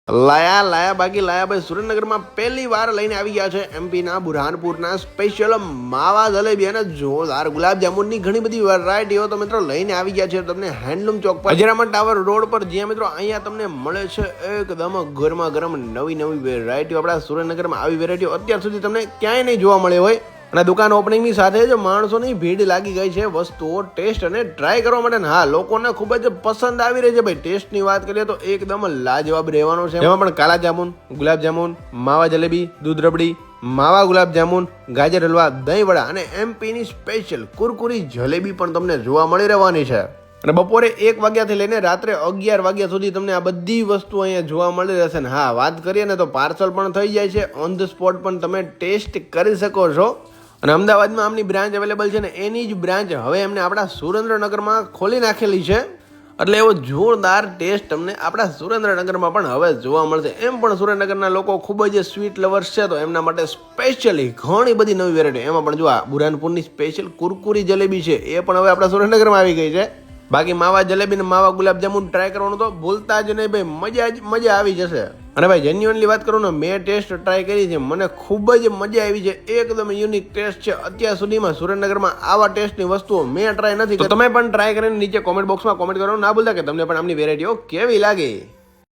લાયા બાકી લાયા ભાઈ સુરેન્દ્રનગરમાં પહેલી વાર લઈને આવી ગયા છે એમપીના બુરહાનપુરના સ્પેશિયલ માવા જલેબી અને જોરદાર ગુલાબજામુનની ઘણી બધી વેરાયટીઓ તો મિત્રો લઈને આવી ગયા છે તમને હેન્ડલૂમ ચોક પર અજરામણ ટાવર રોડ પર જ્યાં મિત્રો અહીંયા તમને મળે છે એકદમ ગરમા ગરમ નવી વેરાયટીઓ આપણા સુરેન્દ્રનગરમાં આવી વેરાયટીઓ અત્યાર સુધી તમને ક્યાંય નહીં જોવા મળે હોય અને દુકાન ઓપનિંગની સાથે જ માણસોની ભીડ લાગી ગઈ છે વસ્તુઓ ટેસ્ટ અને ટ્રાય કરવા માટે હા લોકોને ખૂબ જ પસંદ આવી રહી છે ભાઈ ટેસ્ટની વાત કરીએ તો એકદમ લાજવાબ રહેવાનો છે એમાં પણ કાલા જામુન ગુલાબજામુન માવા જલેબી દૂધ રબડી માવા ગુલાબજામુન ગાજર હલવા દહીં વડા અને એમપીની સ્પેશિયલ કુરકુરી જલેબી પણ તમને જોવા મળી રહેવાની છે અને બપોરે 1 વાગ્યાથી લઈને રાત્રે 11 વાગ્યા સુધી તમને આ બધી વસ્તુ અહીંયા જોવા મળી રહેશે ને હા વાત કરીએ ને તો પાર્સલ પણ થઈ જાય છે ઓન ધ સ્પોટ પણ તમે ટેસ્ટ કરી શકો છો અને અમદાવાદમાં આમની બ્રાન્ચ અવેલેબલ છે ને એની જ બ્રાન્ચ હવે એમને આપણા સુરેન્દ્રનગરમાં ખોલી નાખેલી છે એટલે એવો જોરદાર ટેસ્ટ તમને આપણા સુરેન્દ્રનગરમાં પણ હવે જોવા મળશે એમ પણ સુરેન્દ્રનગરના લોકો ખૂબ જ સ્વીટ લવર્સ છે તો એમના માટે સ્પેશિયલી ઘણી બધી નવી વેરાયટી એમાં પણ જો આ બુરહાનપુરની સ્પેશિયલ કુરકુરી જલેબી છે એ પણ હવે આપણા સુરેન્દ્રનગરમાં આવી ગઈ છે બાકી માવા જલેબી ને માવા ગુલાબજામુન ટ્રાય કરવાનું તો ભૂલતા જ નહીં ભાઈ મજા આવી જશે અને ભાઈ જેન્યુઅનલી વાત કરું ને મેં ટેસ્ટ ટ્રાય કરી છે મને ખૂબ જ મજા આવી છે એકદમ યુનિક ટેસ્ટ છે અત્યાર સુધીમાં સુરેન્દ્રનગરમાં આવા ટેસ્ટની વસ્તુઓ મેં ટ્રાય નથી તો તમે પણ ટ્રાય કરીને નીચે કોમેન્ટ બોક્સમાં કોમેન્ટ કરવાનું ના ભૂલતા કે તમને પણ આમની વેરાયટીઓ કેવી લાગી।